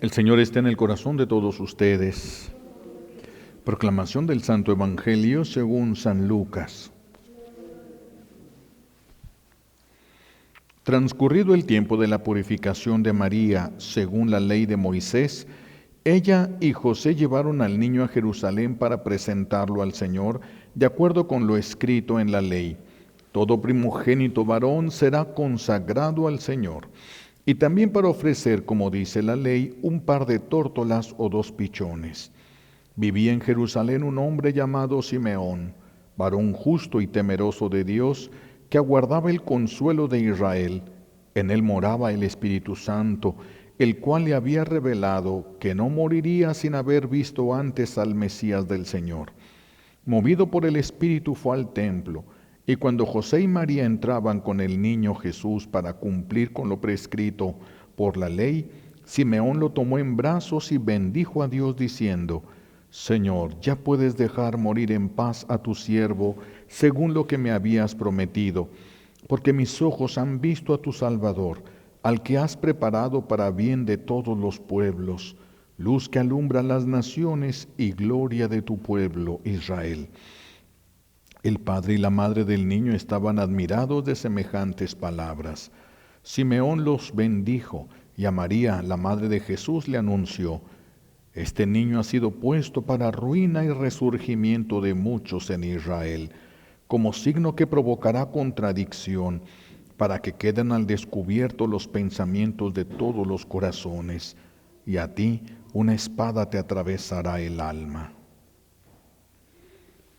El Señor está en el corazón de todos ustedes. Proclamación del Santo Evangelio según San Lucas. Transcurrido el tiempo de la purificación de María, según la ley de Moisés, ella y José llevaron al niño a Jerusalén para presentarlo al Señor, de acuerdo con lo escrito en la ley. Todo primogénito varón será consagrado al Señor. Y también para ofrecer, como dice la ley, un par de tórtolas o 2 pichones. Vivía en Jerusalén un hombre llamado Simeón, varón justo y temeroso de Dios, que aguardaba el consuelo de Israel. En él moraba el Espíritu Santo, el cual le había revelado que no moriría sin haber visto antes al Mesías del Señor. Movido por el Espíritu fue al templo, y cuando José y María entraban con el niño Jesús para cumplir con lo prescrito por la ley, Simeón lo tomó en brazos y bendijo a Dios diciendo: Señor, ya puedes dejar morir en paz a tu siervo, según lo que me habías prometido, porque mis ojos han visto a tu Salvador, al que has preparado para bien de todos los pueblos, luz que alumbra las naciones y gloria de tu pueblo Israel. El padre y la madre del niño estaban admirados de semejantes palabras. Simeón los bendijo, y a María, la madre de Jesús, le anunció: Este niño ha sido puesto para ruina y resurgimiento de muchos en Israel, como signo que provocará contradicción, para que queden al descubierto los pensamientos de todos los corazones, y a ti una espada te atravesará el alma.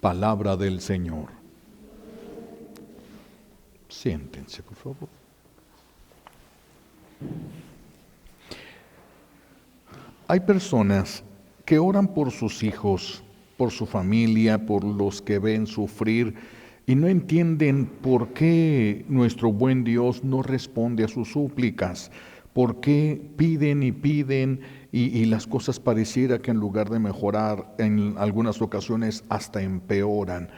Palabra del Señor. Siéntense, por favor. Hay personas que oran por sus hijos, por su familia, por los que ven sufrir, y no entienden por qué nuestro buen Dios no responde a sus súplicas, por qué piden y piden y las cosas pareciera que en lugar de mejorar, en algunas ocasiones hasta empeoran.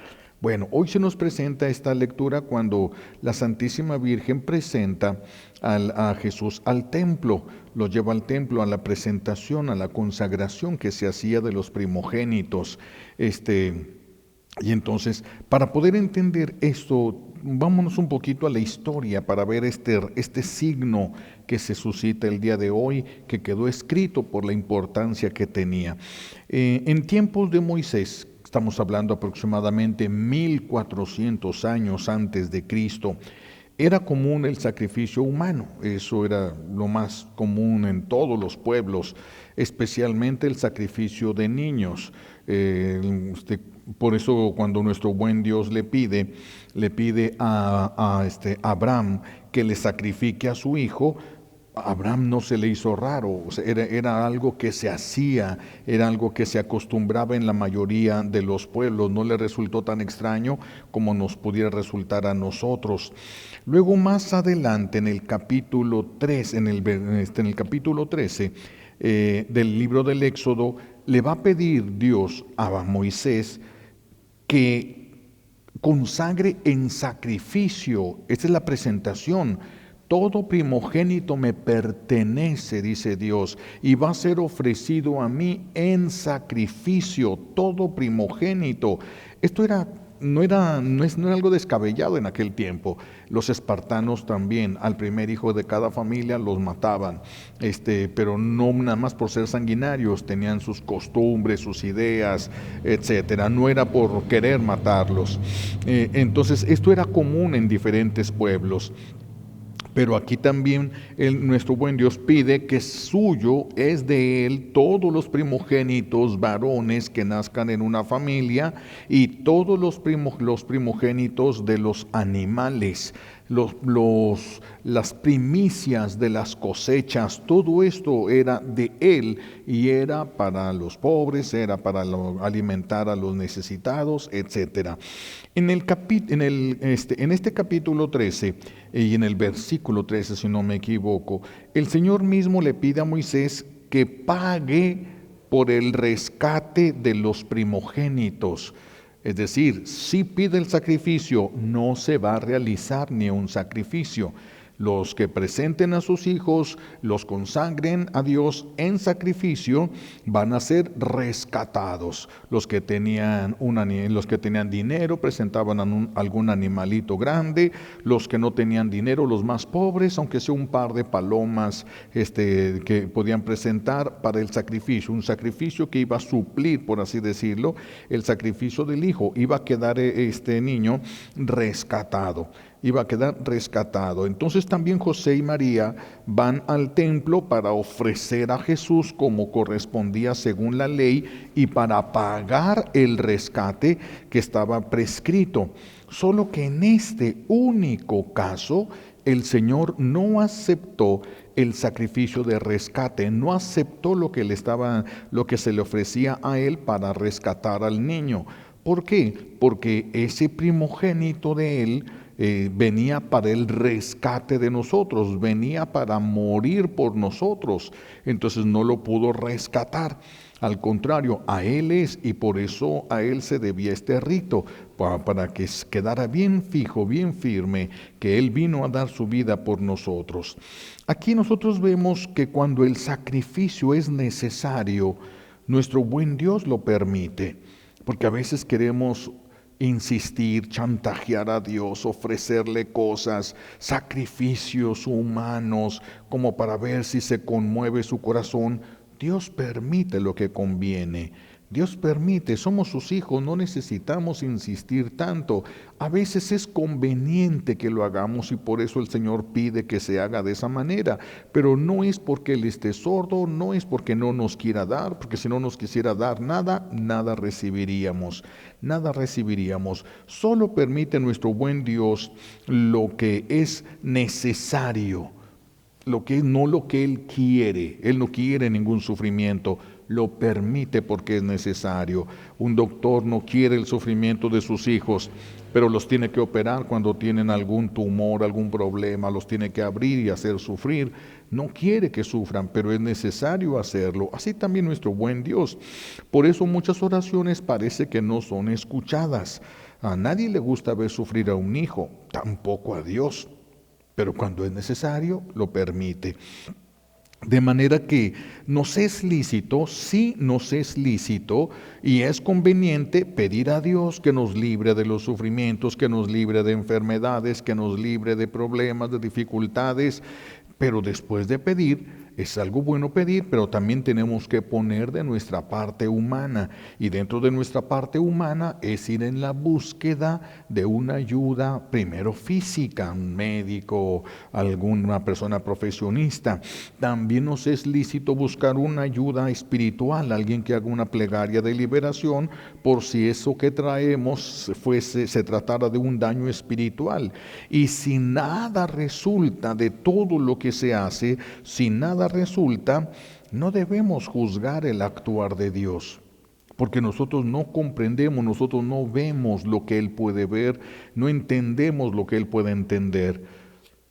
Bueno, hoy se nos presenta esta lectura cuando la Santísima Virgen presenta a Jesús al templo, lo lleva al templo a la presentación, a la consagración que se hacía de los primogénitos. Y entonces, para poder entender esto, vámonos un poquito a la historia para ver este signo que se suscita el día de hoy, que quedó escrito por la importancia que tenía. En tiempos de Moisés, estamos hablando aproximadamente 1400 años antes de Cristo, era común el sacrificio humano. Eso era lo más común en todos los pueblos, especialmente el sacrificio de niños. Por eso cuando nuestro buen Dios le pide a Abraham que le sacrifique a su hijo, a Abraham no se le hizo raro. O sea, era algo que se hacía, era algo que se acostumbraba en la mayoría de los pueblos. No le resultó tan extraño como nos pudiera resultar a nosotros. Luego más adelante en el capítulo 3, en el capítulo 13 del libro del Éxodo, le va a pedir Dios a Moisés que consagre en sacrificio. Esta es la presentación. Todo primogénito me pertenece, dice Dios, y va a ser ofrecido a mí en sacrificio, todo primogénito. Esto no era algo descabellado en aquel tiempo. Los espartanos también, al primer hijo de cada familia los mataban, pero no nada más por ser sanguinarios, tenían sus costumbres, sus ideas, etcétera. No era por querer matarlos. Entonces, esto era común en diferentes pueblos. Pero aquí también nuestro buen Dios pide que suyo es de él todos los primogénitos varones que nazcan en una familia y todos los primogénitos de los animales, las primicias de las cosechas. Todo esto era de él y era para los pobres, era para alimentar a los necesitados, etcétera. En este capítulo 13 y en el versículo 13, si no me equivoco, el Señor mismo le pide a Moisés que pague por el rescate de los primogénitos. Es decir, si pide el sacrificio, no se va a realizar ni un sacrificio. Los que presenten a sus hijos, los consagren a Dios en sacrificio, van a ser rescatados. Los que tenían dinero presentaban algún animalito grande. Los que no tenían dinero, los más pobres, aunque sea un par de palomas que podían presentar para el sacrificio. Un sacrificio que iba a suplir, por así decirlo, el sacrificio del hijo. Iba a quedar este niño rescatado. Iba a quedar rescatado. Entonces también José y María van al templo para ofrecer a Jesús como correspondía según la ley y para pagar el rescate que estaba prescrito. Solo que en este único caso el Señor no aceptó el sacrificio de rescate, no aceptó lo que se le ofrecía a él para rescatar al niño. ¿Por qué? Porque ese primogénito de él venía para el rescate de nosotros, venía para morir por nosotros, entonces no lo pudo rescatar. Al contrario, a él es, y por eso a él se debía este rito, para que quedara bien fijo, bien firme, que él vino a dar su vida por nosotros. Aquí nosotros vemos que cuando el sacrificio es necesario, nuestro buen Dios lo permite, porque a veces queremos insistir, chantajear a Dios, ofrecerle cosas, sacrificios humanos, como para ver si se conmueve su corazón. Dios permite lo que conviene. Dios permite, somos sus hijos, no necesitamos insistir tanto. A veces es conveniente que lo hagamos y por eso el Señor pide que se haga de esa manera. Pero no es porque Él esté sordo, no es porque no nos quiera dar, porque si no nos quisiera dar nada, nada recibiríamos. Nada recibiríamos. Solo permite nuestro buen Dios lo que es necesario. No lo que Él quiere. Él no quiere ningún sufrimiento, lo permite porque es necesario. Un doctor no quiere el sufrimiento de sus hijos, pero los tiene que operar cuando tienen algún tumor, algún problema, los tiene que abrir y hacer sufrir. No quiere que sufran, pero es necesario hacerlo. Así también nuestro buen Dios. Por eso muchas oraciones parece que no son escuchadas. A nadie le gusta ver sufrir a un hijo, tampoco a Dios. Pero cuando es necesario, lo permite. De manera que nos es lícito, sí nos es lícito y es conveniente pedir a Dios que nos libre de los sufrimientos, que nos libre de enfermedades, que nos libre de problemas, de dificultades. Pero después de pedir, es algo bueno pedir, pero también tenemos que poner de nuestra parte humana. Y dentro de nuestra parte humana es ir en la búsqueda de una ayuda, primero física, un médico, alguna persona profesionista. También nos es lícito buscar una ayuda espiritual, alguien que haga una plegaria de liberación, por si eso que traemos se tratara de un daño espiritual. Y si nada resulta de todo lo que se hace, si nada resulta, no debemos juzgar el actuar de Dios, porque nosotros no comprendemos, nosotros no vemos lo que Él puede ver, no entendemos lo que Él puede entender.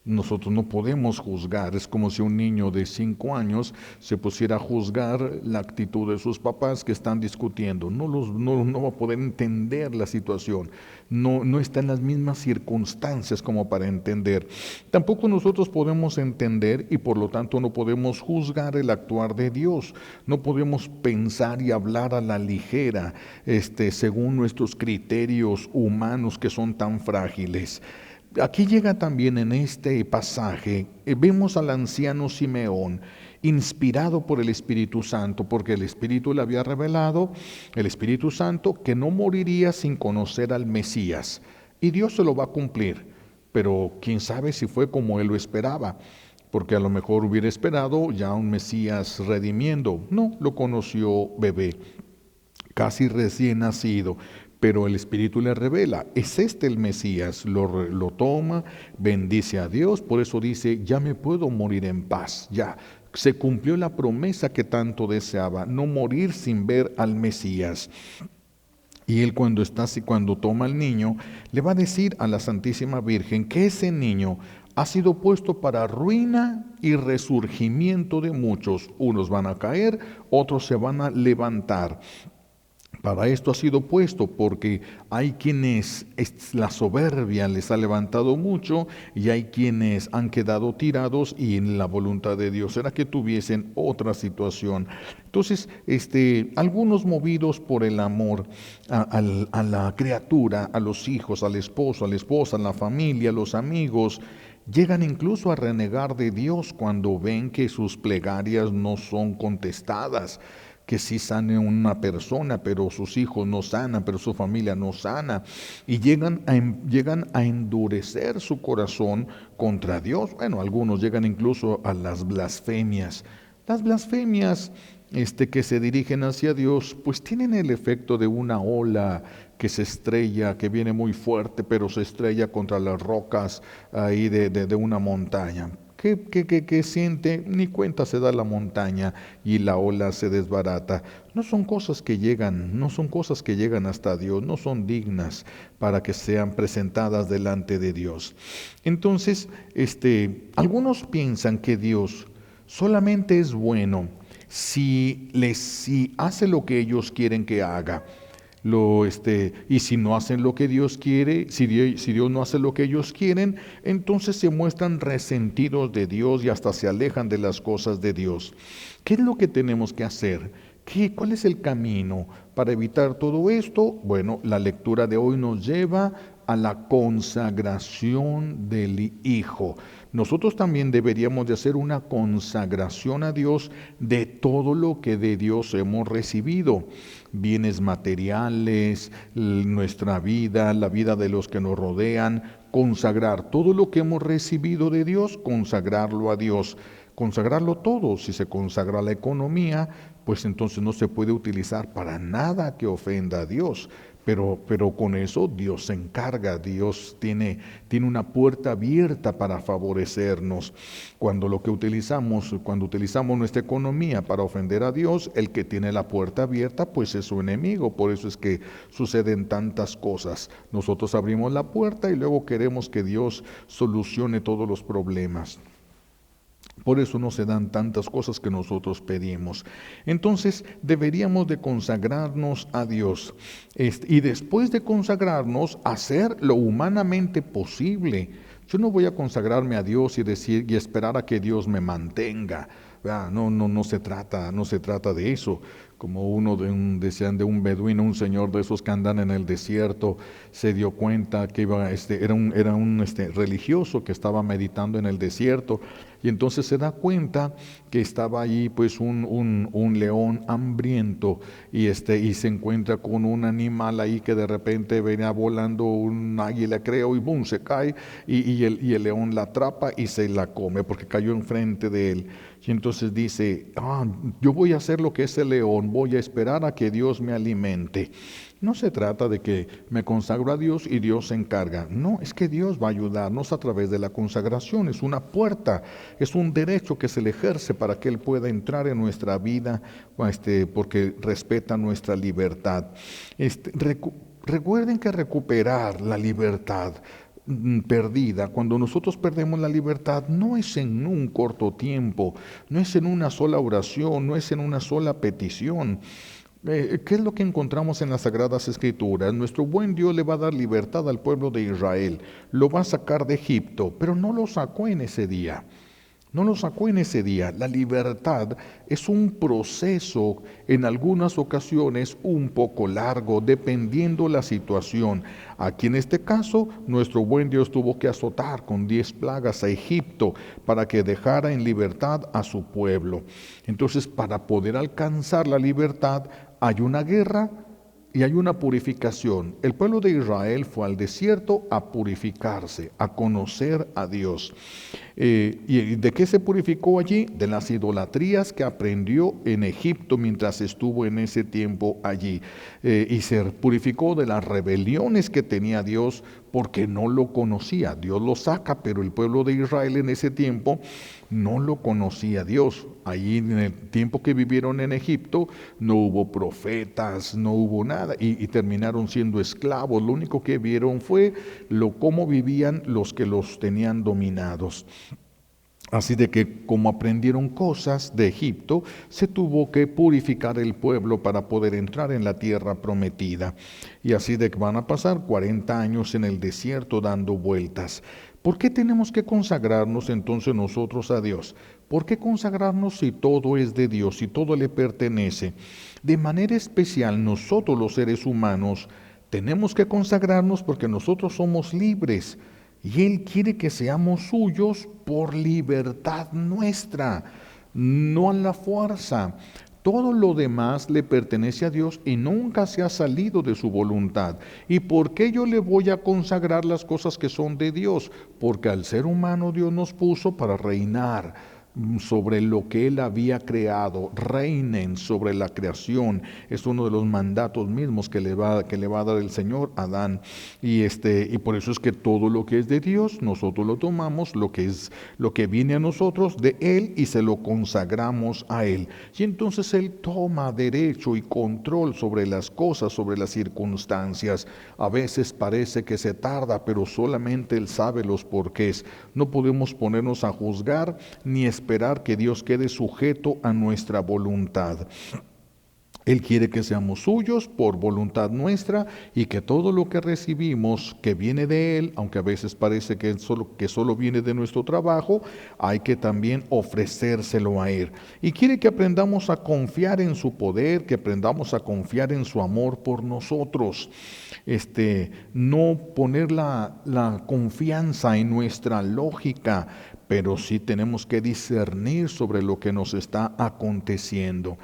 Nosotros no podemos juzgar. Es como si un niño de 5 años se pusiera a juzgar la actitud de sus papás que están discutiendo. No va a poder entender la situación. No está en las mismas circunstancias como para entender. Tampoco nosotros podemos entender y por lo tanto no podemos juzgar el actuar de Dios. No podemos pensar y hablar a la ligera, según nuestros criterios humanos que son tan frágiles. Aquí llega también en este pasaje, vemos al anciano Simeón, inspirado por el Espíritu Santo, porque el Espíritu le había revelado, el Espíritu Santo, que no moriría sin conocer al Mesías. Y Dios se lo va a cumplir, pero quién sabe si fue como él lo esperaba, porque a lo mejor hubiera esperado ya un Mesías redimiendo. No, lo conoció bebé, casi recién nacido. Pero el Espíritu le revela, es este el Mesías, lo toma, bendice a Dios, por eso dice, ya me puedo morir en paz, ya se cumplió la promesa que tanto deseaba, no morir sin ver al Mesías. Y él cuando toma al niño, le va a decir a la Santísima Virgen que ese niño ha sido puesto para ruina y resurgimiento de muchos. Unos van a caer, otros se van a levantar. Para esto ha sido puesto, porque hay quienes la soberbia les ha levantado mucho y hay quienes han quedado tirados y en la voluntad de Dios era que tuviesen otra situación. Entonces, algunos movidos por el amor a la criatura, a los hijos, al esposo, a la esposa, a la familia, a los amigos, llegan incluso a renegar de Dios cuando ven que sus plegarias no son contestadas, que sí sane una persona, pero sus hijos no sanan, pero su familia no sana, y llegan a endurecer su corazón contra Dios. Bueno, algunos llegan incluso a las blasfemias. Las blasfemias que se dirigen hacia Dios, pues tienen el efecto de una ola que se estrella, que viene muy fuerte, pero se estrella contra las rocas ahí de una montaña. ¿Qué siente? Ni cuenta se da la montaña y la ola se desbarata. No son cosas que llegan, no son cosas que llegan hasta Dios, no son dignas para que sean presentadas delante de Dios. Entonces, algunos piensan que Dios solamente es bueno si hace lo que ellos quieren que haga. Y si no hacen lo que Dios quiere, si Dios no hace lo que ellos quieren, entonces se muestran resentidos de Dios y hasta se alejan de las cosas de Dios. ¿Qué es lo que tenemos que hacer? ¿Cuál es el camino para evitar todo esto? Bueno, la lectura de hoy nos lleva a la consagración del Hijo. Nosotros también deberíamos de hacer una consagración a Dios de todo lo que de Dios hemos recibido. Bienes materiales, nuestra vida, la vida de los que nos rodean, consagrar todo lo que hemos recibido de Dios, consagrarlo a Dios. Consagrarlo todo. Si se consagra la economía, pues entonces no se puede utilizar para nada que ofenda a Dios. Pero con eso Dios se encarga, Dios tiene una puerta abierta para favorecernos. Cuando utilizamos nuestra economía para ofender a Dios, el que tiene la puerta abierta, pues es su enemigo. Por eso es que suceden tantas cosas. Nosotros abrimos la puerta y luego queremos que Dios solucione todos los problemas. Por eso no se dan tantas cosas que nosotros pedimos. Entonces deberíamos de consagrarnos a Dios. Y después de consagrarnos, hacer lo humanamente posible. Yo no voy a consagrarme a Dios y esperar a que Dios me mantenga. No se trata de eso. Como decían de un beduino, un señor de esos que andan en el desierto, se dio cuenta que era un religioso que estaba meditando en el desierto, y entonces se da cuenta que estaba allí pues un león hambriento, y se encuentra con un animal ahí que de repente venía volando, un águila creo, y boom, se cae, y el león la atrapa y se la come porque cayó enfrente de él. Y entonces dice, yo voy a hacer lo que ese león, voy a esperar a que Dios me alimente. No se trata de que me consagro a Dios y Dios se encarga. No, es que Dios va a ayudarnos a través de la consagración. Es una puerta, es un derecho que se le ejerce para que Él pueda entrar en nuestra vida, porque respeta nuestra libertad. Recuerden que recuperar la libertad perdida, cuando nosotros perdemos la libertad, no es en un corto tiempo, no es en una sola oración, no es en una sola petición. ¿Qué es lo que encontramos en las Sagradas Escrituras? Nuestro buen Dios le va a dar libertad al pueblo de Israel, lo va a sacar de Egipto, pero no lo sacó en ese día. No lo sacó en ese día. La libertad es un proceso, en algunas ocasiones un poco largo, dependiendo la situación. Aquí en este caso, nuestro buen Dios tuvo que azotar con 10 plagas a Egipto para que dejara en libertad a su pueblo. Entonces, para poder alcanzar la libertad, hay una guerra y hay una purificación. El pueblo de Israel fue al desierto a purificarse, a conocer a Dios. ¿Y de qué se purificó allí? De las idolatrías que aprendió en Egipto mientras estuvo en ese tiempo allí. Y se purificó de las rebeliones que tenía Dios porque no lo conocía. Dios lo saca, pero el pueblo de Israel en ese tiempo no lo conocía a Dios. Allí en el tiempo que vivieron en Egipto no hubo profetas, no hubo nada y terminaron siendo esclavos. Lo único que vieron fue cómo vivían los que los tenían dominados. Así de que como aprendieron cosas de Egipto, se tuvo que purificar el pueblo para poder entrar en la tierra prometida. Y así de que van a pasar 40 años en el desierto dando vueltas. ¿Por qué tenemos que consagrarnos entonces nosotros a Dios? ¿Por qué consagrarnos si todo es de Dios, si todo le pertenece? De manera especial nosotros los seres humanos tenemos que consagrarnos porque nosotros somos libres. Y Él quiere que seamos suyos por libertad nuestra, no a la fuerza. Todo lo demás le pertenece a Dios y nunca se ha salido de su voluntad. ¿Y por qué yo le voy a consagrar las cosas que son de Dios? Porque al ser humano Dios nos puso para reinar sobre lo que Él había creado, reinen sobre la creación. Es uno de los mandatos mismos que le va a dar el Señor a Adán. Y por eso es que todo lo que es de Dios, nosotros lo tomamos, lo que viene a nosotros de Él y se lo consagramos a Él. Y entonces Él toma derecho y control sobre las cosas, sobre las circunstancias. A veces parece que se tarda, pero solamente Él sabe los porqués. No podemos ponernos a juzgar ni esperar que Dios quede sujeto a nuestra voluntad. Él quiere que seamos suyos por voluntad nuestra y que todo lo que recibimos que viene de Él, aunque a veces parece que solo viene de nuestro trabajo, hay que también ofrecérselo a Él. Y quiere que aprendamos a confiar en su poder, que aprendamos a confiar en su amor por nosotros. No poner la confianza en nuestra lógica, pero sí tenemos que discernir sobre lo que nos está aconteciendo.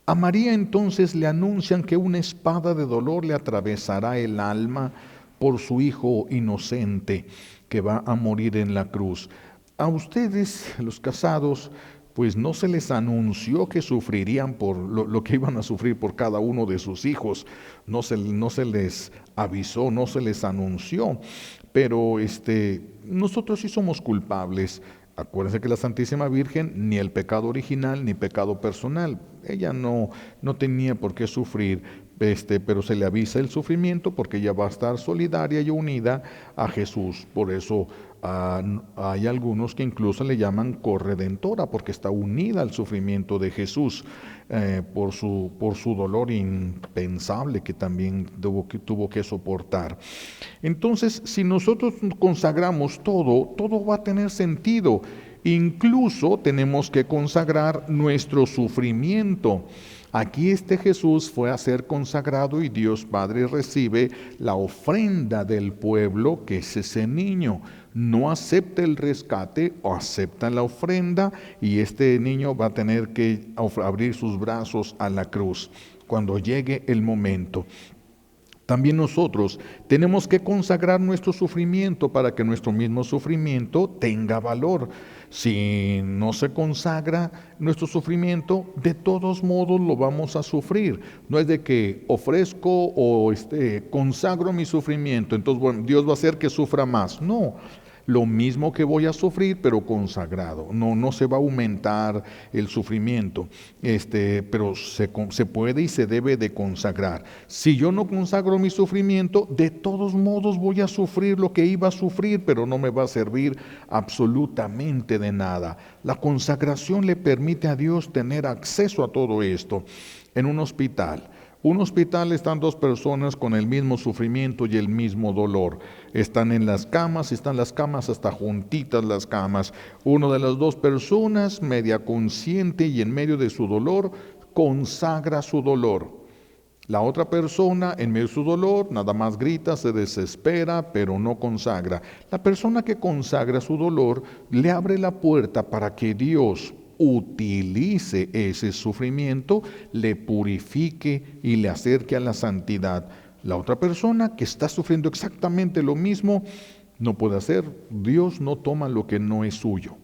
A María entonces le anuncian que una espada de dolor le atravesará el alma por su hijo inocente que va a morir en la cruz. A ustedes, los casados, pues no se les anunció que sufrirían por lo que iban a sufrir por cada uno de sus hijos. No se les avisó, no se les anunció. Pero nosotros sí somos culpables. Acuérdense que la Santísima Virgen ni el pecado original ni pecado personal. Ella no tenía por qué sufrir, pero se le avisa el sufrimiento porque ella va a estar solidaria y unida a Jesús. Por eso hay algunos que incluso le llaman corredentora porque está unida al sufrimiento de Jesús por su dolor impensable que también tuvo que soportar. Entonces, si nosotros consagramos todo va a tener sentido. Incluso tenemos que consagrar nuestro sufrimiento. Aquí Jesús fue a ser consagrado y Dios Padre recibe la ofrenda del pueblo, que es ese niño. No acepta el rescate o acepta la ofrenda y este niño va a tener que abrir sus brazos a la cruz cuando llegue el momento. También nosotros tenemos que consagrar nuestro sufrimiento para que nuestro mismo sufrimiento tenga valor. Si no se consagra nuestro sufrimiento, de todos modos lo vamos a sufrir. No es de que ofrezco o consagro mi sufrimiento, entonces bueno, Dios va a hacer que sufra más. No. Lo mismo que voy a sufrir, pero consagrado. No se va a aumentar el sufrimiento, pero se puede y se debe de consagrar. Si yo no consagro mi sufrimiento, de todos modos voy a sufrir lo que iba a sufrir, pero no me va a servir absolutamente de nada. La consagración le permite a Dios tener acceso a todo esto. En un hospital están dos personas con el mismo sufrimiento y el mismo dolor. Están las camas hasta juntitas las camas. Una de las dos personas, media consciente y en medio de su dolor, consagra su dolor. La otra persona, en medio de su dolor, nada más grita, se desespera, pero no consagra. La persona que consagra su dolor le abre la puerta para que Dios utilice ese sufrimiento, le purifique y le acerque a la santidad. La otra persona que está sufriendo exactamente lo mismo, no puede hacer. Dios no toma lo que no es suyo.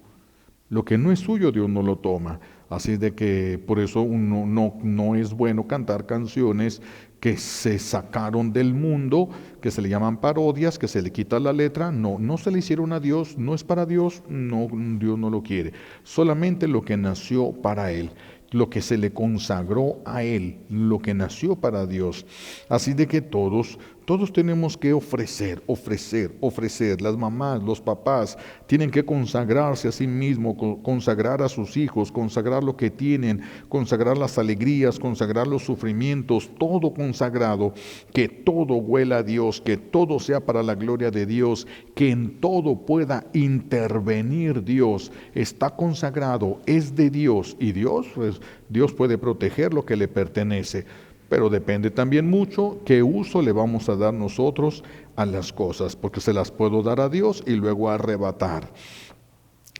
Lo que no es suyo, Dios no lo toma. Así de que por eso no es bueno cantar canciones que se sacaron del mundo, que se le llaman parodias, que se le quita la letra. No se le hicieron a Dios, no es para Dios, Dios no lo quiere. Solamente lo que nació para Él, lo que se le consagró a Él, lo que nació para Dios. Así de que todos Todos tenemos que ofrecer, ofrecer, ofrecer. Las mamás, los papás tienen que consagrarse a sí mismos, consagrar a sus hijos, consagrar lo que tienen, consagrar las alegrías, consagrar los sufrimientos, todo consagrado, que todo huela a Dios, que todo sea para la gloria de Dios, que en todo pueda intervenir Dios. Está consagrado, es de Dios y Dios, pues, Dios puede proteger lo que le pertenece. Pero depende también mucho qué uso le vamos a dar nosotros a las cosas, porque se las puedo dar a Dios y luego arrebatar.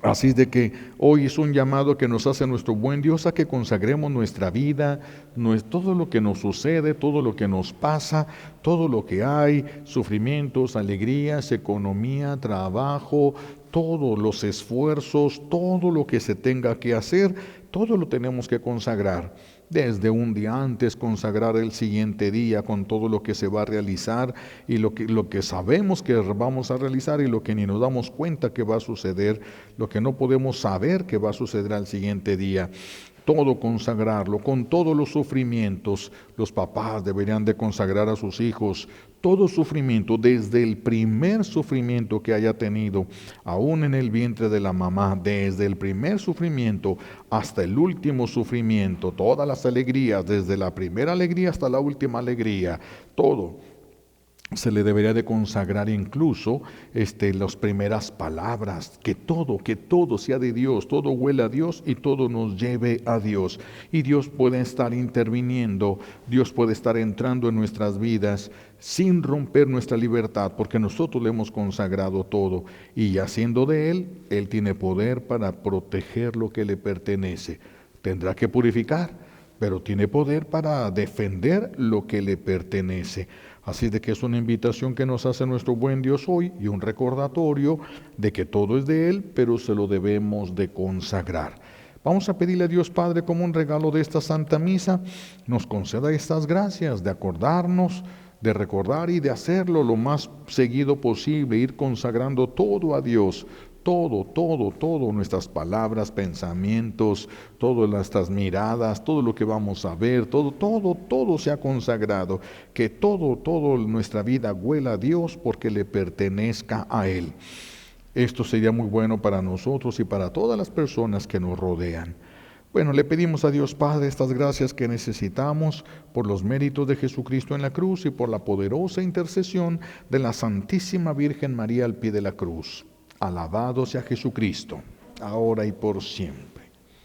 Así de que hoy es un llamado que nos hace nuestro buen Dios a que consagremos nuestra vida, todo lo que nos sucede, todo lo que nos pasa, todo lo que hay, sufrimientos, alegrías, economía, trabajo, todos los esfuerzos, todo lo que se tenga que hacer, todo lo tenemos que consagrar. Desde un día antes, consagrar el siguiente día con todo lo que se va a realizar y lo que sabemos que vamos a realizar y lo que ni nos damos cuenta que va a suceder, lo que no podemos saber que va a suceder al siguiente día. Todo consagrarlo, con todos los sufrimientos. Los papás deberían de consagrar a sus hijos todo sufrimiento, desde el primer sufrimiento que haya tenido, aún en el vientre de la mamá, desde el primer sufrimiento hasta el último sufrimiento, todas las alegrías, desde la primera alegría hasta la última alegría, todo se le debería de consagrar, incluso las primeras palabras, que todo sea de Dios, todo huela a Dios y todo nos lleve a Dios. Y Dios puede estar interviniendo, Dios puede estar entrando en nuestras vidas sin romper nuestra libertad, porque nosotros le hemos consagrado todo. Y haciendo de Él tiene poder para proteger lo que le pertenece. Tendrá que purificar, pero tiene poder para defender lo que le pertenece. Así de que es una invitación que nos hace nuestro buen Dios hoy y un recordatorio de que todo es de Él, pero se lo debemos de consagrar. Vamos a pedirle a Dios Padre, como un regalo de esta Santa Misa, nos conceda estas gracias de acordarnos, de recordar y de hacerlo lo más seguido posible, ir consagrando todo a Dios. Todo, nuestras palabras, pensamientos, todas nuestras miradas, todo lo que vamos a ver, todo se ha consagrado, que todo nuestra vida huela a Dios porque le pertenezca a Él. Esto sería muy bueno para nosotros y para todas las personas que nos rodean. Bueno, le pedimos a Dios Padre estas gracias que necesitamos por los méritos de Jesucristo en la cruz y por la poderosa intercesión de la Santísima Virgen María al pie de la cruz. Alabado sea Jesucristo, ahora y por siempre.